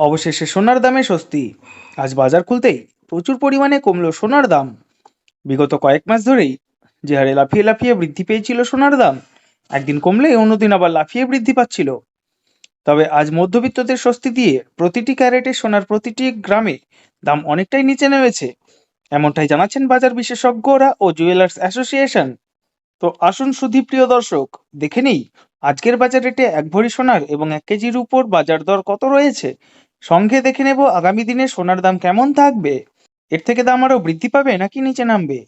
অবশেষে সোনার দামে স্বস্তি। আজ বাজার খুলতেই প্রচুর পরিমাণে কমলো সোনার দাম। বিগত কয়েক মাস ধরেই যে হারে লাফিয়ে লাফিয়ে বৃদ্ধি পেয়েছিল সোনার দাম, একদিন কমলে অন্যদিন আবার লাফিয়ে বৃদ্ধি পাচ্ছিল। তবে আজ মধ্যবিত্তদের স্বস্তি দিয়ে প্রতিটি ক্যারেটে সোনার প্রতিটি গ্রামে দাম অনেকটাই নিচে নেমেছে, এমনটাই জানাচ্ছেন বাজার বিশেষজ্ঞরা ও জুয়েলার্স অ্যাসোসিয়েশন। তো আসুন সুধীপ্রিয় দর্শক, দেখে নেই আজকের বাজার রেটে এক ভরি সোনার এবং 1 কেজির উপর বাজার দর কত রয়েছে। সঙ্গে দেখে নেব আগামী দিনে সোনার দাম কেমন থাকবে, এর থেকে দাম আরো বৃদ্ধি পাবে নাকি নিচে নামবে।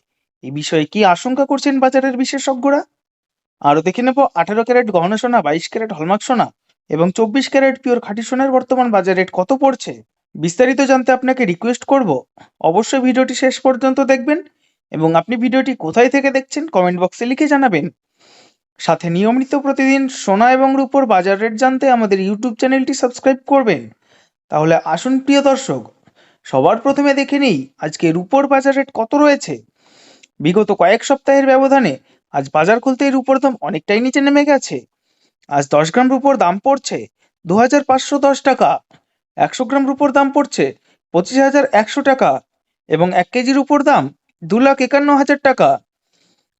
এই বিষয়ে কি আশঙ্কা করছেন বাজারের বিশেষজ্ঞরা। আরো দেখে নেব 18 ক্যারেট গহনা সোনা, 22 ক্যারেট হলমার্ক সোনা এবং 24 ক্যারেট পিওর খাঁটি সোনার বর্তমান বাজার রেট কত পড়ছে। বিস্তারিত জানতে আপনাকে রিকোয়েস্ট করব অবশ্যই ভিডিওটি শেষ পর্যন্ত দেখবেন এবং আপনি ভিডিওটি কোথায় থেকে দেখছেন কমেন্ট বক্সে লিখে জানাবেন। সাথে নিয়মিত প্রতিদিন সোনা এবং রূপোর বাজার রেট জানতে আমাদের ইউটিউব চ্যানেলটি সাবস্ক্রাইব করবেন। তাহলে আসুন প্রিয় দর্শক, সবার প্রথমে দেখে নিই আজকে রূপোর বাজার রেট কত রয়েছে। বিগত কয়েক সপ্তাহের ব্যবধানে আজ বাজার খুলতেই রূপোর দাম অনেকটাই নিচে নেমে গেছে। আজ 10 গ্রাম রূপোর দাম পড়ছে 2510 টাকা, 100 গ্রাম রূপোর দাম পড়ছে 25,100 টাকা এবং 1 কেজির উপর দাম 2,51,000 টাকা।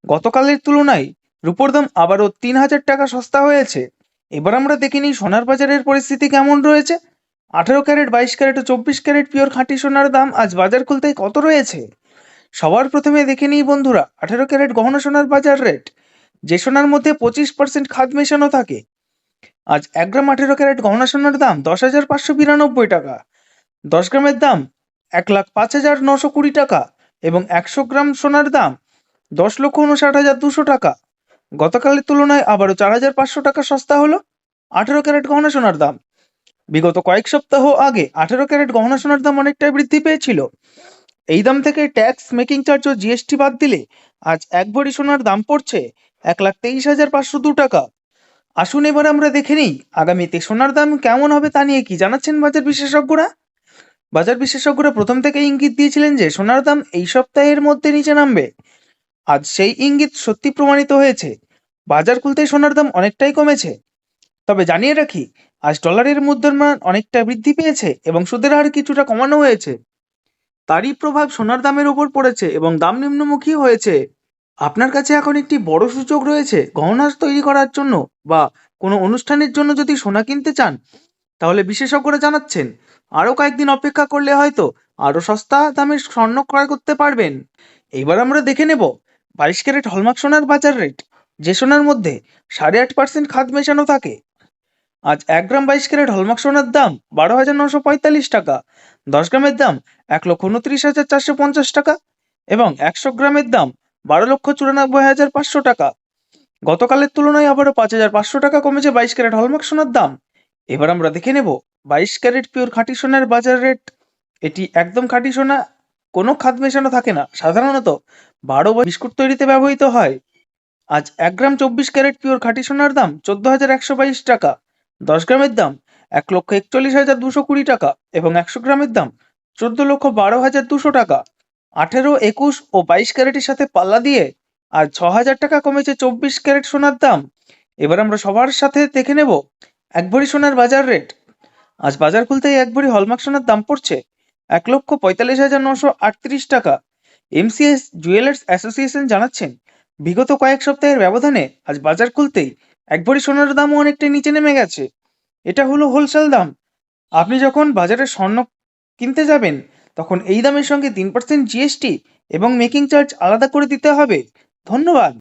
গতকালের তুলনায় রূপোর দাম আবারও 3,000 টাকা সস্তা হয়েছে। এবার আমরা দেখে নিই সোনার বাজারের পরিস্থিতি কেমন রয়েছে। 18 ক্যারেট, 22 ক্যারেট ও 24 ক্যারেট পিওর খাঁটি সোনার দাম আজ বাজার খুলতেই কত রয়েছে। সবার প্রথমে দেখে নিই বন্ধুরা 18 ক্যারেট গহনা সোনার বাজার রেট, যে সোনার মধ্যে 25% খাদ মেশানো থাকে। আজ 1 গ্রাম 18 ক্যারেট গহনা সোনার দাম 10,592 টাকা, 10 গ্রামের দাম 1,05,920 টাকা এবং 100 গ্রাম সোনার দাম 10,59,200 টাকা। গতকালের তুলনায় আবারও 4,500 টাকা সস্তা হলো 18 ক্যারেট গহনা সোনার দাম। বিগত কয়েক সপ্তাহ আগে 18 ক্যারেট গহনা সোনার দাম অনেকটাই বৃদ্ধি পেয়েছিল। এই দাম থেকে ট্যাক্স, মেকিং চার্জ ও জিএসটি বাদ দিলে আজ এক ভরি সোনার দাম পড়ছে 1,23,502 টাকা। আসুন এবার আমরা দেখে নিই আগামীতে সোনার দাম কেমন হবে তা নিয়ে কি জানাচ্ছেন বাজার বিশেষজ্ঞরা। বাজার বিশেষজ্ঞরা প্রথম থেকে ইঙ্গিত দিয়েছিলেন যে সোনার দাম এই সপ্তাহের মধ্যে নিচে নামবে। আজ সেই ইঙ্গিত সত্যি প্রমাণিত হয়েছে। বাজার খুলতেই সোনার দাম অনেকটাই কমেছে। তবে জানিয়ে রাখি, আজ ডলারের মুদ্রার অনেকটা বৃদ্ধি পেয়েছে এবং সুদের হার কিছুটা কমানো হয়েছে। তারই প্রভাব সোনার দামের উপর পড়েছে এবং দাম নিম্নমুখী হয়েছে। আপনার কাছে এখন একটি বড় সুযোগ রয়েছে গহনা তৈরি করার জন্য বা কোনো অনুষ্ঠানের জন্য। যদি সোনা কিনতে চান তাহলে বিশেষজ্ঞরা জানাচ্ছেন আরও কয়েকদিন অপেক্ষা করলে হয়তো আরও সস্তা দামে স্বর্ণ ক্রয় করতে পারবেন। এবার আমরা দেখে নেব 22 ক্যারেট হলমার্ক সোনার বাজার রেট, যে সোনার মধ্যে 8.5% খাদ মেশানো থাকে। আজ 1 গ্রাম 22 ক্যারেট হলমার্ক সোনার দাম 12,945 টাকা, 10 গ্রামের দাম 1,29,450 টাকা এবং 100 গ্রামের দাম 12,94,500 টাকা। গতকালের তুলনায় আবারও 5,500 টাকা কমেছে 22 ক্যারেট হলমার্ক সোনার দাম। এবার আমরা দেখে নেব 22 ক্যারেট পিওর খাঁটি সোনার বাজার রেট। এটি একদম খাঁটি সোনা, কোনো খাদ মেশানো থাকে না, সাধারণত 12 বা বিস্কুট তৈরিতে ব্যবহৃত হয়। আজ 1 গ্রাম 24 ক্যারেট পিওর খাঁটি সোনার দাম 14,122 টাকা, 10 গ্রামের দাম 1,41,220 টাকা এবং 100 গ্রামের দাম 14,12,200 টাকা। 18, 21 ও 22 ক্যারেটের সাথে পাল্লা দিয়ে আজ 6,000 টাকা কমেছে 24 ক্যারেট সোনার দাম। এবার আমরা সবার সাথে দেখে নেব এক ভরি সোনার বাজার রেট। আজ বাজার খুলতেই এক ভরি হলমার্ক সোনার দাম পড়ছে 1,45,938 টাকা। এমসিএস জুয়েলার্স অ্যাসোসিয়েশন জানাচ্ছেন বিগত কয়েক সপ্তাহের ব্যবধানে আজ বাজার খুলতেই এক ভরি সোনার দামও অনেকটাই নিচে নেমে গেছে। এটা হলো হোলসেল দাম। আপনি যখন বাজারে স্বর্ণ কিনতে যাবেন তখন এই দামের সঙ্গে 3% জিএসটি এবং মেকিং চার্জ আলাদা করে দিতে হবে। ধন্যবাদ।